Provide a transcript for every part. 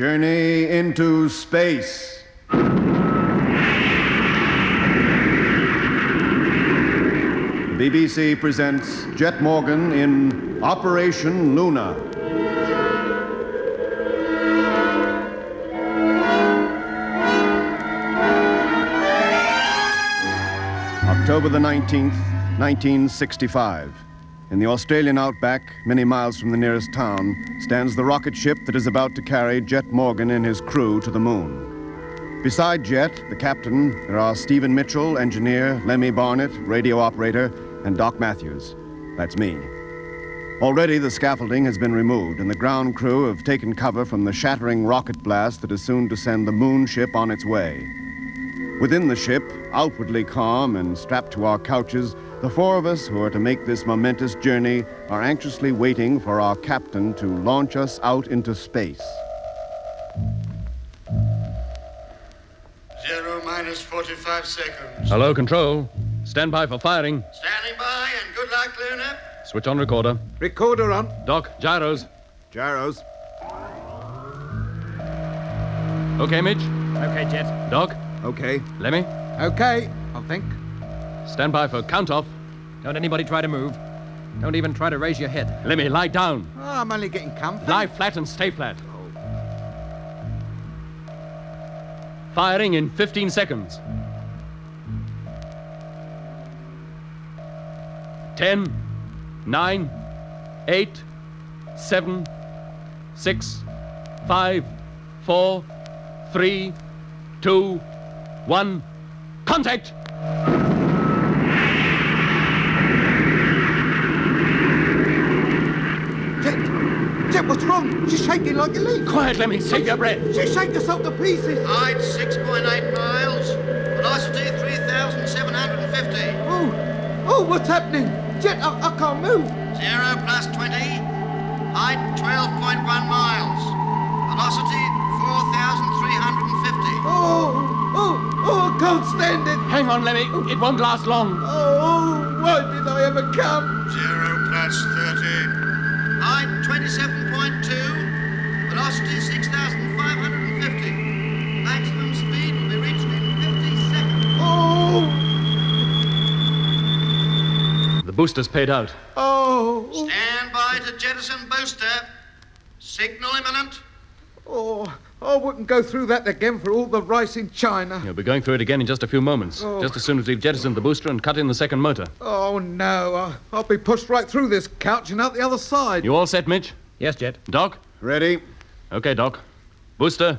Journey into space. The BBC presents Jet Morgan in Operation Luna. October the 19th, 1965. In the Australian outback, many miles from the nearest town, stands the rocket ship that is about to carry Jet Morgan and his crew to the moon. Beside Jet, the captain, there are Stephen Mitchell, engineer, Lemmy Barnett, radio operator, and Doc Matthews. That's me. Already the scaffolding has been removed, and the ground crew have taken cover from the shattering rocket blast that is soon to send the moon ship on its way. Within the ship, outwardly calm and strapped to our couches, the four of us who are to make this momentous journey are anxiously waiting for our captain to launch us out into space. 0 minus 45 seconds. Hello, Control. Stand by for firing. Standing by, and good luck, Luna. Switch on recorder. Recorder on. Doc, gyros. Gyros. Okay, Mitch. Okay, Jet. Doc. Okay. Lemmy. Okay, I think. Stand by for count-off. Don't anybody try to move. Don't even try to raise your head. Lemmy, lie down. Oh, I'm only getting comfy. Lie flat and stay flat. Firing in 15 seconds. 10, 9, 8, 7, 6, 5, 4, 3, 2, 1. Contact! Jet, what's wrong? She's shaking like a leaf. Quiet, Lemmy. Save your breath. She shaking herself to pieces. Height 6.8 miles. Velocity 3,750. Oh, what's happening? Jet, I can't move. 0 plus 20. Height 12.1 miles. Velocity 4,350. I can't stand it. Hang on, Lemmy. It won't last long. Oh, why did I ever come? 0 plus 30. Height 27.2. Velocity 6,550. Maximum speed will be reached in 50 seconds. Oh, The booster's paid out. Stand by to jettison booster. Signal imminent. I wouldn't go through that again for all the rice in China. You'll be going through it again in just a few moments. Just as soon as we've jettisoned the booster and cut in the second motor. Oh, no. I'll be pushed right through this couch and out the other side. You all set, Mitch? Yes, Jet. Doc? Ready? Okay, Doc. Booster.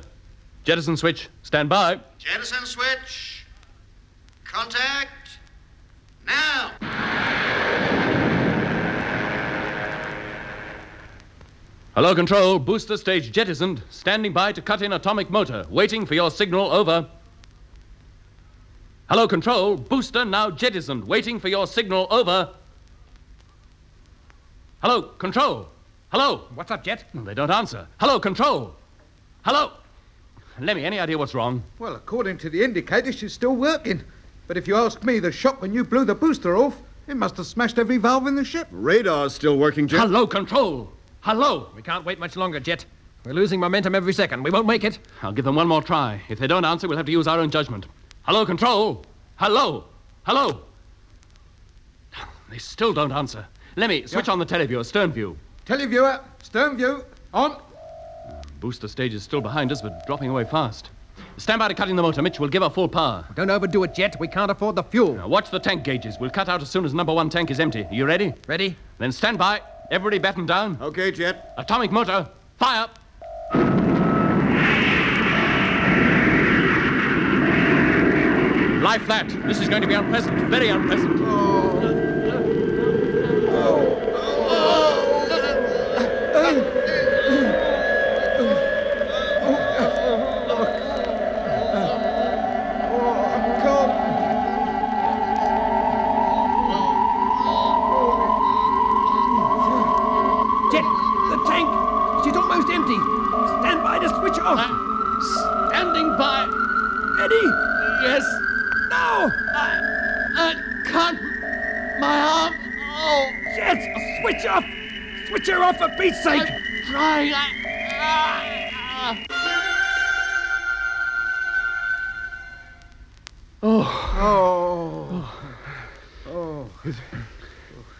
Jettison switch. Stand by. Jettison switch. Contact. Now. Hello, Control. Booster stage jettisoned. Standing by to cut in atomic motor. Waiting for your signal. Over. Hello, Control. Booster now jettisoned. Waiting for your signal. Over. Hello, Control. Hello. What's up, Jet? They don't answer. Hello, Control. Hello. Lemmy, any idea what's wrong? Well, according to the indicator, she's still working. But if you ask me, the shot when you blew the booster off, it must have smashed every valve in the ship. Radar's still working, Jet. Hello, Control. Hello. We can't wait much longer, Jet. We're losing momentum every second. We won't make it. I'll give them one more try. If they don't answer, we'll have to use our own judgment. Hello, Control. Hello. Hello. They still don't answer. Lemmy, switch on the televiewer, stern view. Televiewer, stern view, on. Booster stage is still behind us, but dropping away fast. Stand by to cut in the motor. Mitch will give her full power. Don't overdo it, Jet. We can't afford the fuel. Now, watch the tank gauges. We'll cut out as soon as number 1 tank is empty. Are you ready? Ready? Then stand by. Everybody batten down. Okay, Jet. Atomic motor. Fire. Lie flat. This is going to be unpleasant. Very unpleasant. Jet, the tank. She's almost empty. Stand by to switch off. Standing by. Ready? Yes. Now! I can't. My arm. Oh. Jet, switch off. Switch her off for Pete's sake. I'm trying.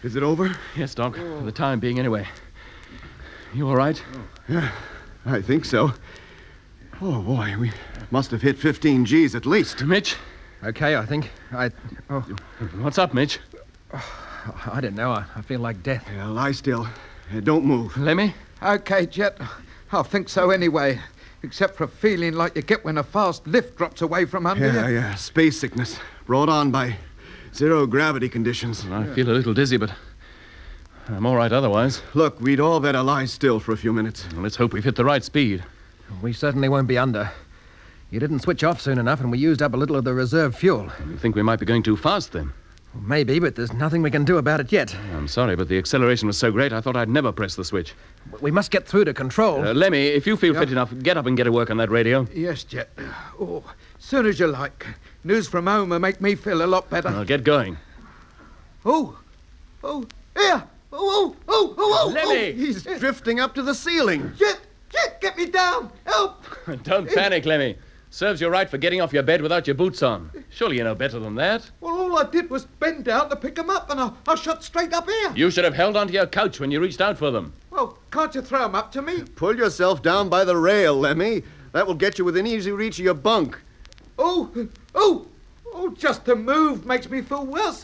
Is it over? Yes, Doc. For the time being, anyway. You all right? Yeah, I think so. Oh, boy, we must have hit 15 Gs at least. Mitch? Okay, I think. What's up, Mitch? I don't know. I feel like death. Yeah, lie still. Don't move. Lemmy? Okay, Jet. I think so anyway. Except for a feeling like you get when a fast lift drops away from under you. Yeah. Space sickness brought on by zero gravity conditions. I feel a little dizzy, but I'm all right otherwise. Look, we'd all better lie still for a few minutes. Well, let's hope we've hit the right speed. We certainly won't be under. You didn't switch off soon enough, and we used up a little of the reserve fuel. You think we might be going too fast, then? Well, maybe, but there's nothing we can do about it yet. I'm sorry, but the acceleration was so great, I thought I'd never press the switch. We must get through to control. Lemmy, if you feel fit enough, get up and get to work on that radio. Yes, Jet. Oh, soon as you like. News from home will make me feel a lot better. I'll get going. Here. Lemmy! He's drifting up to the ceiling. Jet, get me down. Help. Don't panic, Lemmy. Serves you right for getting off your bed without your boots on. Surely you know better than that. Well, all I did was bend down to pick them up, and I shot straight up here. You should have held onto your couch when you reached out for them. Well, can't you throw them up to me? Pull yourself down by the rail, Lemmy. That will get you within easy reach of your bunk. Oh, just to move makes me feel worse.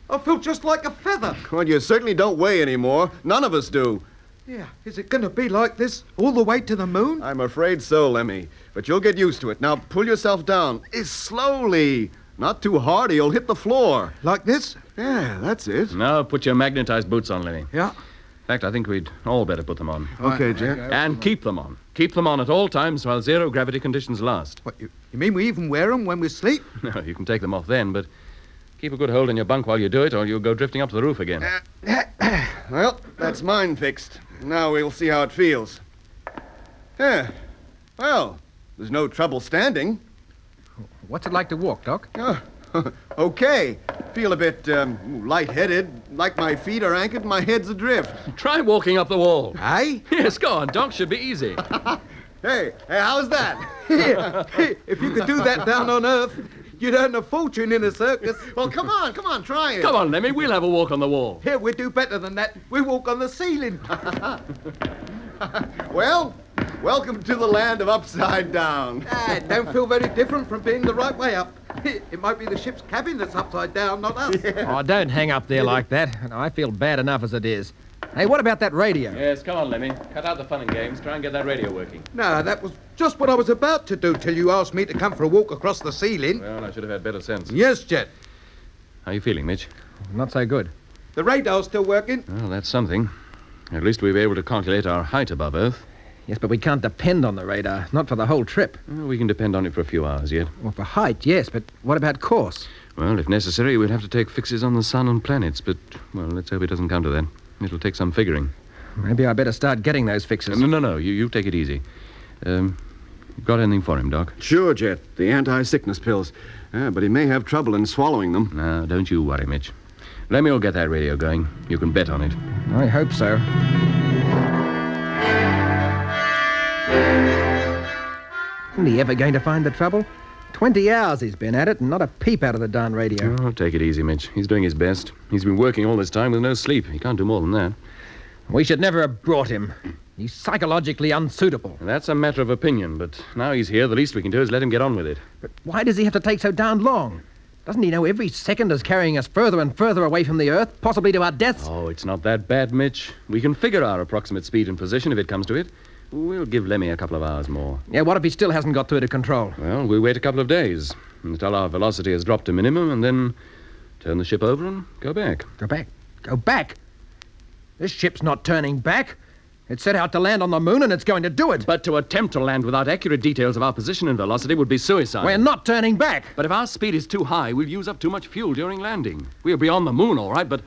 I feel just like a feather. Well, you certainly don't weigh anymore. None of us do. Yeah, is it going to be like this all the way to the moon? I'm afraid so, Lemmy. But you'll get used to it. Now, pull yourself down. Slowly. Not too hard or you'll hit the floor. Like this? Yeah, that's it. Now put your magnetized boots on, Lemmy. Yeah. In fact, I think we'd all better put them on. Okay, Jet. And keep them on. Keep them on at all times while zero gravity conditions last. What, you mean we even wear them when we sleep? No, you can take them off then, but keep a good hold on your bunk while you do it, or you'll go drifting up to the roof again. Well, that's mine fixed. Now we'll see how it feels. Yeah. Well, there's no trouble standing. What's it like to walk, Doc? Okay. Feel a bit lightheaded, like my feet are anchored and my head's adrift. Try walking up the wall. Aye? Yes, go on, Doc. Should be easy. Hey, how's that? Here, if you could do that down on Earth, you'd earn a fortune in a circus. Well, come on, try it. Come on, Lemmy. We'll have a walk on the wall. Here, we do better than that. We walk on the ceiling. Well, welcome to the land of upside down. It don't feel very different from being the right way up. It might be the ship's cabin that's upside down, not us. Oh, don't hang up there like that. I feel bad enough as it is. Hey, what about that radio? Yes, come on, Lemmy. Cut out the fun and games. Try and get that radio working. No, that was just what I was about to do till you asked me to come for a walk across the ceiling. Well, I should have had better sense. Yes, Jet. How are you feeling, Mitch? Not so good. The radar's still working. Well, that's something. At least we'll be able to calculate our height above Earth. Yes, but we can't depend on the radar. Not for the whole trip. Well, we can depend on it for a few hours yet. Well, for height, yes, but what about course? Well, if necessary, we'd have to take fixes on the sun and planets, but, well, let's hope it doesn't come to that. It'll take some figuring. Maybe I better start getting those fixes. No. You take it easy. Got anything for him, Doc? Sure, Jet. The anti-sickness pills. But he may have trouble in swallowing them. No, don't you worry, Mitch. Lemmy will get that radio going. You can bet on it. I hope so. Isn't he ever going to find the trouble? 20 hours he's been at it and not a peep out of the darn radio. Oh, take it easy, Mitch. He's doing his best. He's been working all this time with no sleep. He can't do more than that. We should never have brought him. He's psychologically unsuitable. That's a matter of opinion, but now he's here, the least we can do is let him get on with it. But why does he have to take so darn long? Doesn't he know every second is carrying us further and further away from the Earth, possibly to our deaths? Oh, it's not that bad, Mitch. We can figure our approximate speed and position if it comes to it. We'll give Lemmy a couple of hours more. Yeah, what if he still hasn't got through to control? Well, we'll wait a couple of days until our velocity has dropped to minimum and then turn the ship over and go back. Go back? Go back? This ship's not turning back. It set out to land on the moon and it's going to do it. But to attempt to land without accurate details of our position and velocity would be suicide. We're not turning back. But if our speed is too high, we'll use up too much fuel during landing. We'll be on the moon, all right, but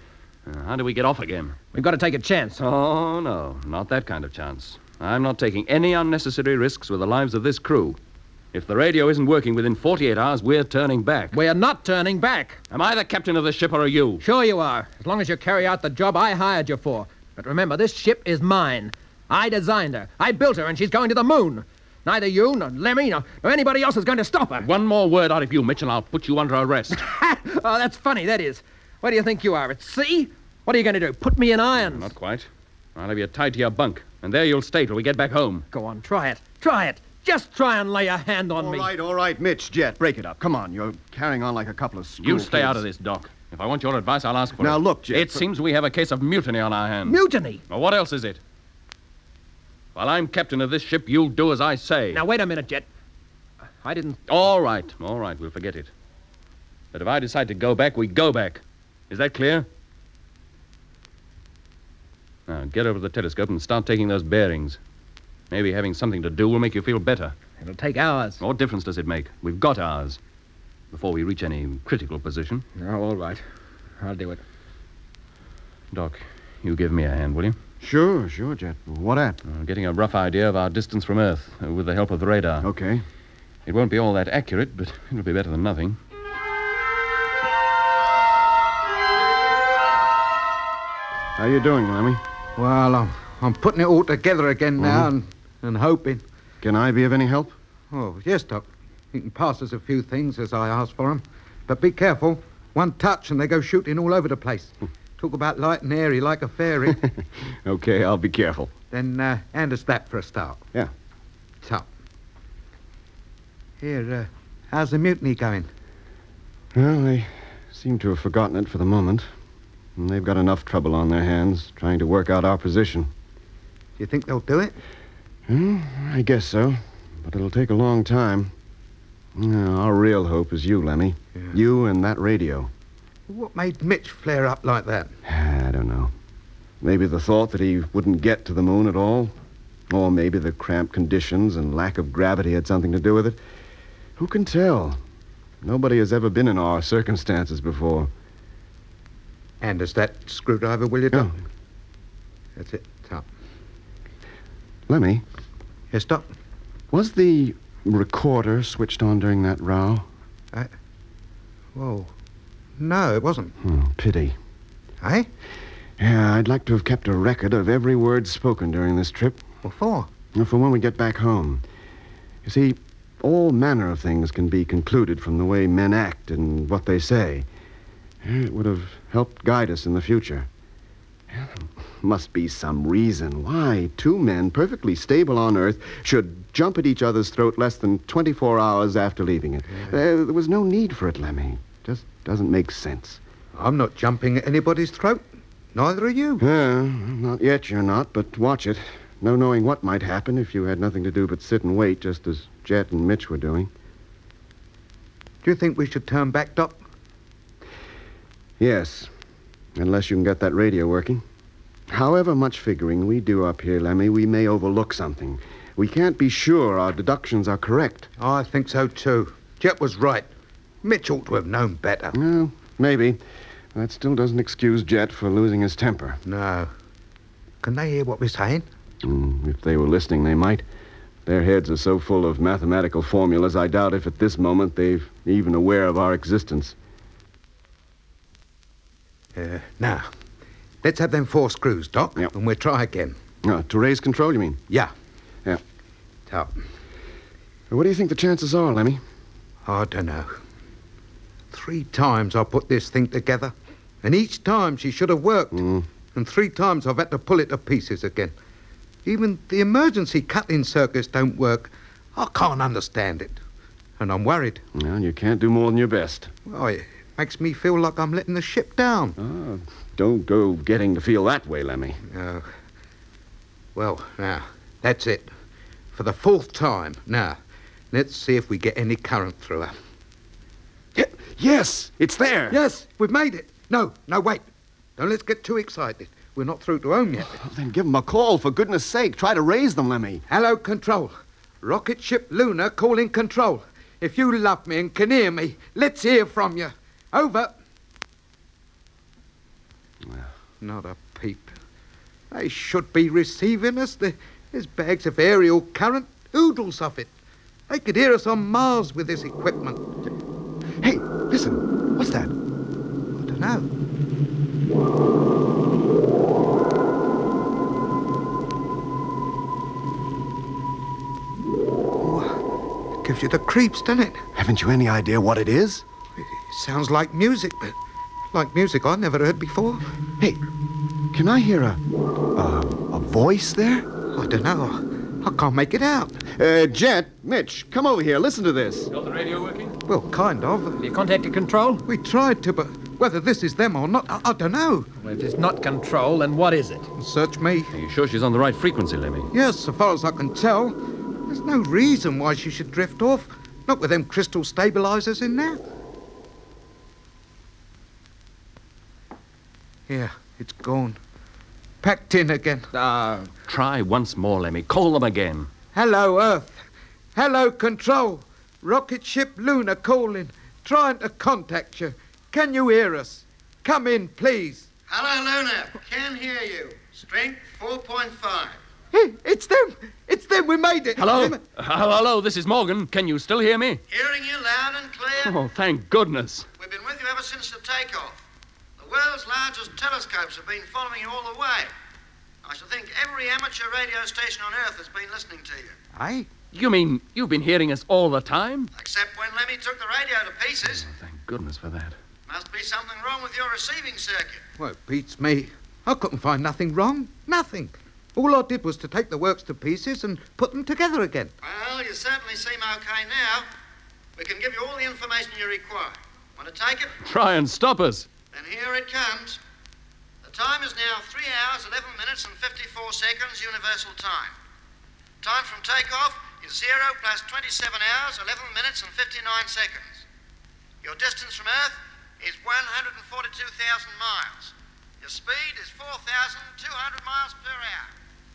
how do we get off again? We've got to take a chance. Oh, no, not that kind of chance. I'm not taking any unnecessary risks with the lives of this crew. If the radio isn't working within 48 hours, we're turning back. We're not turning back. Am I the captain of the ship or are you? Sure you are, as long as you carry out the job I hired you for. But remember, this ship is mine. I designed her. I built her, and she's going to the moon. Neither you, nor Lemmy, nor anybody else is going to stop her. One more word out of you, Mitch, and I'll put you under arrest. Oh, that's funny, that is. Where do you think you are, at sea? What are you going to do, put me in irons? Not quite. I'll have you tied to your bunk, and there you'll stay till we get back home. Go on, try it. Try it. Just try and lay a hand on me. All right, Mitch, Jet, break it up. Come on, you're carrying on like a couple of school You stay kids. out of this, Doc. If I want your advice, I'll ask for it. Now, look, Jet... It seems we have a case of mutiny on our hands. Mutiny? Well, what else is it? While I'm captain of this ship, you'll do as I say. Now, wait a minute, Jet. I didn't... All right, we'll forget it. But if I decide to go back, we go back. Is that clear? Now, get over to the telescope and start taking those bearings. Maybe having something to do will make you feel better. It'll take hours. What difference does it make? We've got ours. Before we reach any critical position. Oh, all right. I'll do it. Doc, you give me a hand, will you? Sure, Jet. What at? Getting a rough idea of our distance from Earth with the help of the radar. Okay. It won't be all that accurate, but it'll be better than nothing. How you doing, Lemmy? Well, I'm putting it all together again now and hoping. Can I be of any help? Oh, yes, Doc. You can pass us a few things as I ask for them. But be careful. One touch and they go shooting all over the place. Talk about light and airy like a fairy. Okay, I'll be careful. Then hand us that for a start. Yeah. Top. Here, how's the mutiny going? Well, they seem to have forgotten it for the moment. And they've got enough trouble on their hands trying to work out our position. Do you think they'll do it? I guess so. But it'll take a long time. Our real hope is you, Lemmy. Yeah. You and that radio. What made Mitch flare up like that? I don't know. Maybe the thought that he wouldn't get to the moon at all. Or maybe the cramped conditions and lack of gravity had something to do with it. Who can tell? Nobody has ever been in our circumstances before. Hand us that screwdriver, will you, Doc? Oh. That's it, Top. Lemmy, Yes, Doc? was the recorder switched on during that row? Whoa. No, it wasn't. Pity. Eh? Yeah, I'd like to have kept a record of every word spoken during this trip. What for? For when we get back home. You see, all manner of things can be concluded from the way men act and what they say. It would have helped guide us in the future. There must be some reason why two men perfectly stable on Earth should jump at each other's throat less than 24 hours after leaving it. There was no need for it, Lemmy. Just doesn't make sense. I'm not jumping at anybody's throat. Neither are you. Not yet, you're not, but watch it. No knowing what might happen if you had nothing to do but sit and wait, just as Jet and Mitch were doing. Do you think we should turn back, Doc? Yes, unless you can get that radio working. However much figuring we do up here, Lemmy, we may overlook something. We can't be sure our deductions are correct. I think so, too. Jet was right. Mitch ought to have known better. Well, maybe. That still doesn't excuse Jet for losing his temper. No. Can they hear what we're saying? If they were listening, they might. Their heads are so full of mathematical formulas, I doubt if at this moment they're even aware of our existence. Now, let's have them 4 screws, Doc, Yep. and we'll try again. To raise control, you mean? Yeah. Yeah. Top. What do you think the chances are, Lemmy? I don't know. 3 times I put this thing together, and each time she should have worked. And 3 times I've had to pull it to pieces again. Even the emergency cutting circuits don't work. I can't understand it. And I'm worried. Well, you can't do more than your best. Oh, it makes me feel like I'm letting the ship down. Don't go getting to feel that way, Lemmy. Well, now, that's it. For the 4th time. Now, let's see if we get any current through her. Yes, it's there. Yes, we've made it. No, wait. Don't let's get too excited. We're not through to home yet. Well, then give them a call, for goodness sake. Try to raise them, Lemmy. Hello, Control. Rocket ship Luna calling Control. If you love me and can hear me, let's hear from you. Over. Well. Not a peep. They should be receiving us. There's bags of aerial current, oodles of it. They could hear us on Mars with this equipment. Hey, listen. What's that? I don't know. Gives you the creeps, doesn't it? Haven't you any idea what it is? It sounds like music, but like music I never heard before. Hey, can I hear a voice there? I don't know. I can't make it out. Jet, Mitch, come over here. Listen to this. Got the radio working? Well, kind of. You contacted control? We tried to, but whether this is them or not, I don't know. Well, if it's not control, then what is it? Search me. Are you sure she's on the right frequency, Lemmy? Yes, so far as I can tell. There's no reason why she should drift off. Not with them crystal stabilizers in there. Yeah, it's gone. Packed in again. Try once more, Lemmy. Call them again. Hello, Earth. Hello, Control. Rocket ship Luna calling. Trying to contact you. Can you hear us? Come in, please. Hello, Luna. Can hear you. Strength 4.5. Hey, it's them. It's them. We made it. Hello? Hello, this is Morgan. Can you still hear me? Hearing you loud and clear. Oh, thank goodness. We've been with you ever since the takeoff. The world's largest telescopes have been following you all the way. I should think every amateur radio station on Earth has been listening to you. Aye? You mean you've been hearing us all the time? Except when Lemmy took the radio to pieces. Oh, thank goodness for that. Must be something wrong with your receiving circuit. Well, it beats me. I couldn't find nothing wrong. Nothing. All I did was to take the works to pieces and put them together again. Well, you certainly seem okay now. We can give you all the information you require. Want to take it? Try and stop us. Then here it comes. The time is now 3 hours, 11 minutes and 54 seconds universal time. Time from takeoff is 0 plus 27 hours, 11 minutes and 59 seconds. Your distance from Earth is 142,000 miles. Your speed is 4,200 miles per hour.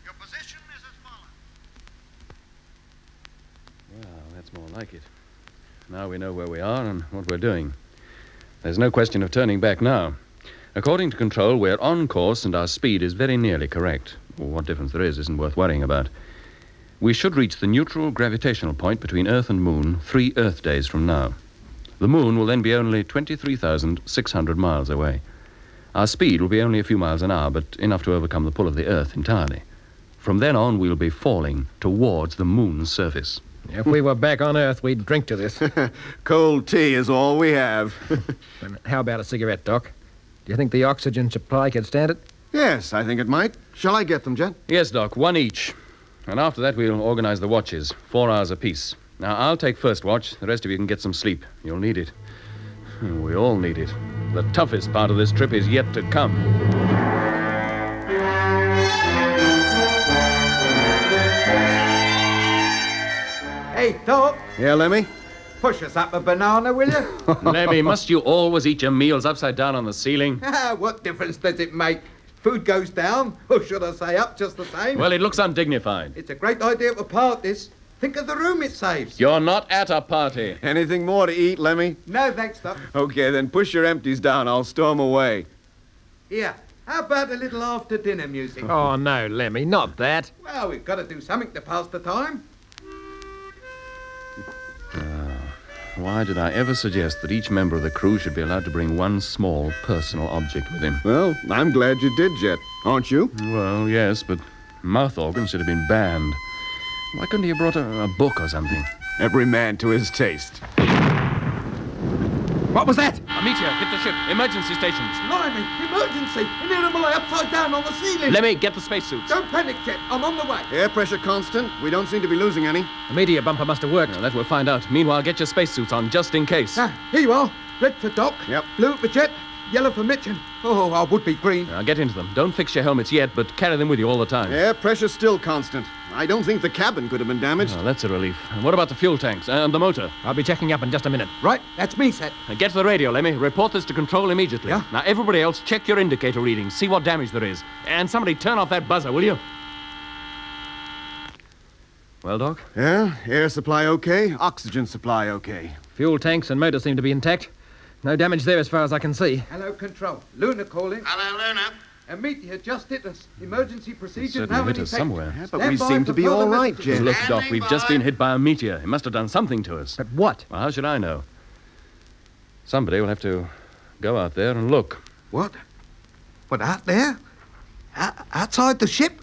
Your position is as follows. Well, that's more like it. Now we know where we are and what we're doing. There's no question of turning back now. According to control, we're on course and our speed is very nearly correct. Well, what difference there is isn't worth worrying about. We should reach the neutral gravitational point between Earth and Moon 3 Earth days from now. The Moon will then be only 23,600 miles away. Our speed will be only a few miles an hour, but enough to overcome the pull of the Earth entirely. From then on, we'll be falling towards the Moon's surface. If we were back on Earth, we'd drink to this. Cold tea is all we have. And how about a cigarette, Doc? Do you think the oxygen supply could stand it? Yes, I think it might. Shall I get them, Jet? Yes, Doc, 1 each. And after that, we'll organize the watches, 4 hours apiece. Now, I'll take first watch. The rest of you can get some sleep. You'll need it. We all need it. The toughest part of this trip is yet to come. Hey, Doc, Yeah, Lemmy? push us up a banana, will you? Lemmy, must you always eat your meals upside down on the ceiling? What difference does it make? Food goes down, or should I say up just the same? Well, it looks undignified. It's a great idea to part this. Think of the room it saves. You're not at a party. Anything more to eat, Lemmy? No, thanks, Doc. Okay, then push your empties down. I'll stow 'em away. Here, how about a little after-dinner music? Oh, no, Lemmy, not that. Well, we've got to do something to pass the time. Why did I ever suggest that each member of the crew should be allowed to bring one small personal object with him? Well, I'm glad you did, Jet. Aren't you? Well, yes, but mouth organs should have been banned. Why couldn't he have brought a book or something? Every man to his taste. What was that? A meteor hit the ship. Emergency stations. Blimey, emergency! An animal upside down on the ceiling! Let me get the spacesuits. Don't panic, Jet. I'm on the way. Air pressure constant. We don't seem to be losing any. The meteor bumper must have worked. Well, that we'll find out. Meanwhile, get your spacesuits on, just in case. Here you are. Red for Doc. Yep. Blue for Jet. Yellow for Mitch. And, oh, I would be green. Now, get into them. Don't fix your helmets yet, but carry them with you all the time. Air pressure's still constant. I don't think the cabin could have been damaged. Oh, that's a relief. And what about the fuel tanks and the motor? I'll be checking up in just a minute. Right, that's me, Set. Get to the radio, Lemmy. Report this to control immediately. Yeah? Now, everybody else, check your indicator readings. See what damage there is. And somebody turn off that buzzer, will you? Well, Doc? Yeah, air supply okay, oxygen supply okay. Fuel tanks and motor seem to be intact. No damage there as far as I can see. Hello, Control. Luna calling. Hello, Luna. A meteor just hit us. Emergency procedure Certainly now hit in us effect. somewhere. Yeah, but Stand we by seem for to be further all right, messages. Jet. Look, Doc, Standing we've just by. been hit by a meteor. It must have done something to us. But what? Well, how should I know? Somebody will have to go out there and look. What? What, out there? Outside the ship?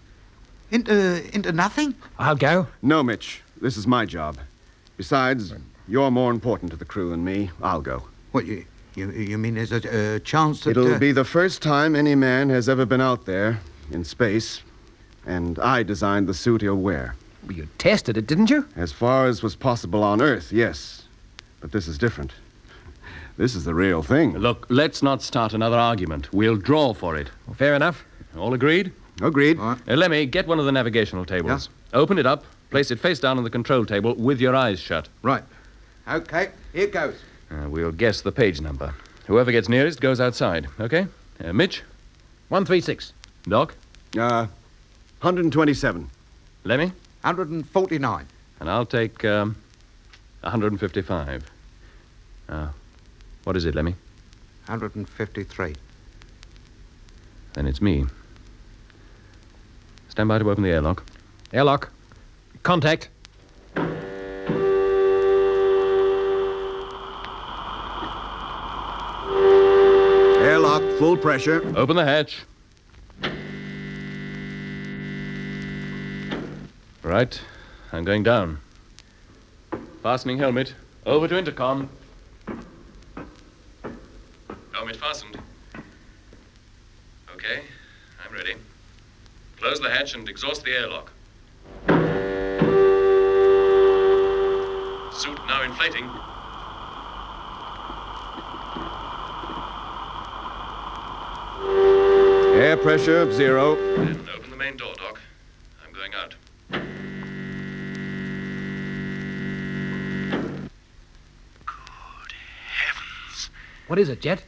Into nothing? I'll go. No, Mitch. This is my job. Besides, you're more important to the crew than me. I'll go. What, you mean there's a chance that... It'll be the first time any man has ever been out there, in space, and I designed the suit he'll wear. Well, you tested it, didn't you? As far as was possible on Earth, yes. But this is different. This is the real thing. Look, let's not start another argument. We'll draw for it. Well, fair enough. All agreed? Agreed. All right. Lemmy, get one of the navigational tables. Open it up, place it face down on the control table with your eyes shut. Right. Okay, here goes. We'll guess the page number. Whoever gets nearest goes outside, okay? Mitch? 136. Doc? 127. Lemmy? 149. And I'll take 155. What is it, Lemmy? 153. Then it's me. Stand by to open the airlock. Airlock. Contact. Airlock, full pressure. Open the hatch. Right. I'm going down. Fastening helmet. Over to intercom. Helmet fastened. Okay. I'm ready. Close the hatch and exhaust the airlock. Suit now inflating. Air pressure, 0. And open the main door, Doc. I'm going out. Good heavens. What is it, Jet?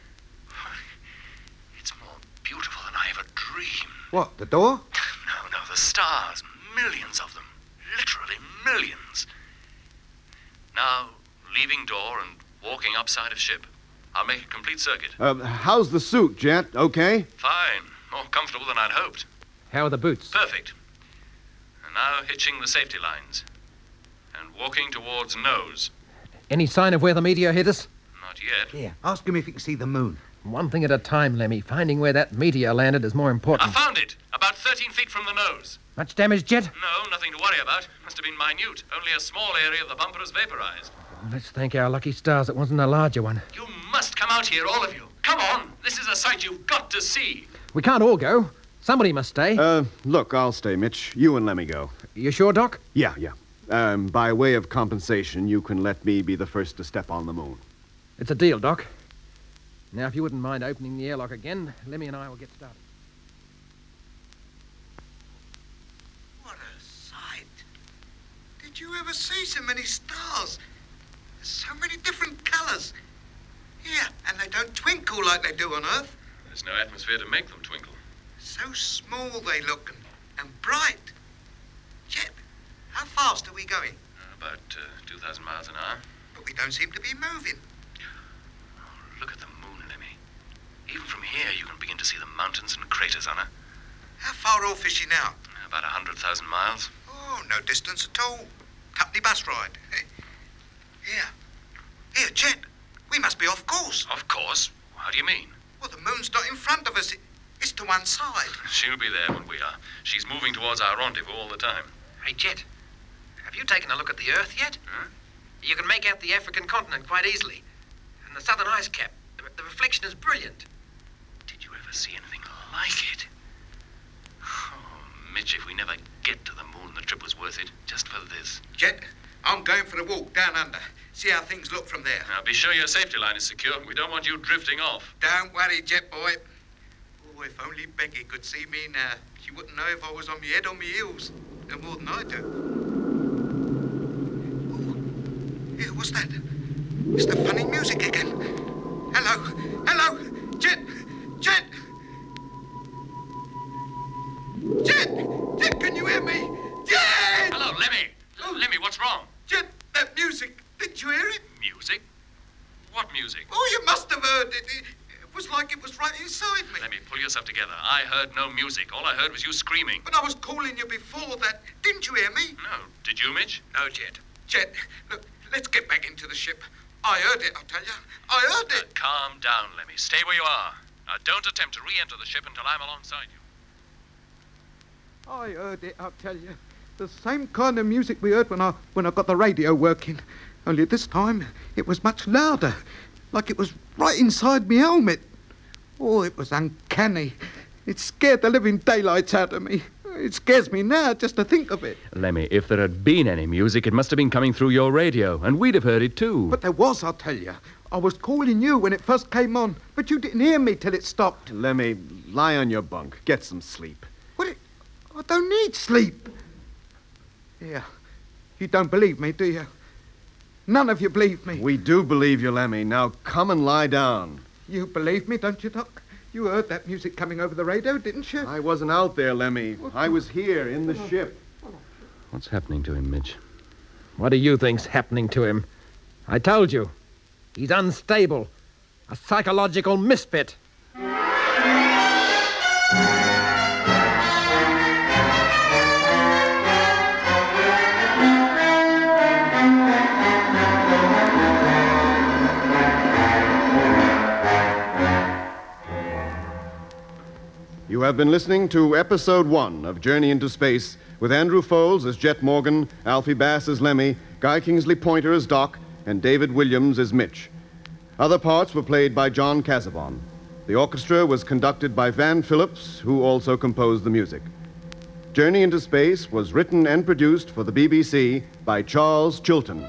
It's more beautiful than I ever dreamed. What, the door? No, the stars. Millions of them. Literally millions. Now, leaving door and walking upside of ship. I'll make a complete circuit. How's the suit, Jet? Okay? Fine. More comfortable than I'd hoped. How are the boots? Perfect. And now hitching the safety lines. And walking towards nose. Any sign of where the meteor hit us? Not yet. Here, ask him if he can see the moon. One thing at a time, Lemmy. Finding where that meteor landed is more I important. found it. About 13 feet from the nose. Much damage, Jet? No, nothing to worry about. Must have been minute. Only a small area of the bumper is vaporized. Let's thank our lucky stars it wasn't a larger one. You must come out here, all of you. Come on. This is a sight you've got to see. We can't all go. Somebody must stay. Look, I'll stay, Mitch. You and let me go. You sure, Doc? Yeah. By way of compensation, you can let me be the first to step on the moon. It's a deal, Doc. Now, if you wouldn't mind opening the airlock again, Lemmy and I will get started. What a sight. Did you ever see so many stars? There's so many different colors. Yeah, and they don't twinkle like they do on Earth. There's no atmosphere to make them twinkle. So small they look and bright. Jet, how fast are we going? About 2,000 miles an hour. But we don't seem to be moving. Look at the moon, Lemmy. Even from here, you can begin to see the mountains and craters on her. How far off is she now? About 100,000 miles. Oh, no distance at all. Company bus ride. Here, Jet. We must be off course. Of course. How do you mean? Well, the moon's not in front of us. It's to one side. She'll be there when we are. She's moving towards our rendezvous all the time. Hey, Jet, have you taken a look at the Earth yet? Huh? You can make out the African continent quite easily. And the southern ice cap. The reflection is brilliant. Did you ever see anything like it? Oh, Mitch, if we never get to the moon, the trip was worth it. Just for this. Jet, I'm going for a walk down under. See how things look from there. Now, be sure your safety line is secure. We don't want you drifting off. Don't worry, Jet boy. Oh, if only Becky could see me now. She wouldn't know if I was on my head or my heels. No more than I do. Oh, here, what's that? It's the funny music again. Hello, Jet, Jet, can you hear me? Jet! Hello, Lemmy. Lemmy, what's wrong? Jet, that music, did you hear it? Music? What music? Oh, you must have heard it. It was like it was right inside me. Lemmy, pull yourself together. I heard no music. All I heard was you screaming. But I was calling you before that. Didn't you hear me? No. Did you, Mitch? No, Jet. Jet, look, let's get back into the ship. I heard it, I'll tell you. I heard it. Calm down, Lemmy. Stay where you are. Now, don't attempt to re-enter the ship until I'm alongside you. I heard it, I'll tell you. The same kind of music we heard when I got the radio working. Only this time it was much louder, like it was right inside me helmet. Oh, it was uncanny. It scared the living daylights out of me. It scares me now just to think of it. Lemmy, if there had been any music, it must have been coming through your radio, and we'd have heard it too. But there was, I'll tell you. I was calling you when it first came on, but you didn't hear me till it stopped. Lemmy, lie on your bunk. Get some sleep. I don't need sleep. Yeah, you don't believe me, do you? None of you believe me. We do believe you, Lemmy. Now come and lie down. You believe me, don't you, Doc? You heard that music coming over the radio, didn't you? I wasn't out there, Lemmy. I was here in the ship. What's happening to him, Mitch? What do you think's happening to him? I told you. He's unstable. A psychological misfit. You have been listening to Episode 1 of Journey into Space with Andrew Foles as Jet Morgan, Alfie Bass as Lemmy, Guy Kingsley Pointer as Doc, and David Williams as Mitch. Other parts were played by John Casabon. The orchestra was conducted by Van Phillips, who also composed the music. Journey into Space was written and produced for the BBC by Charles Chilton.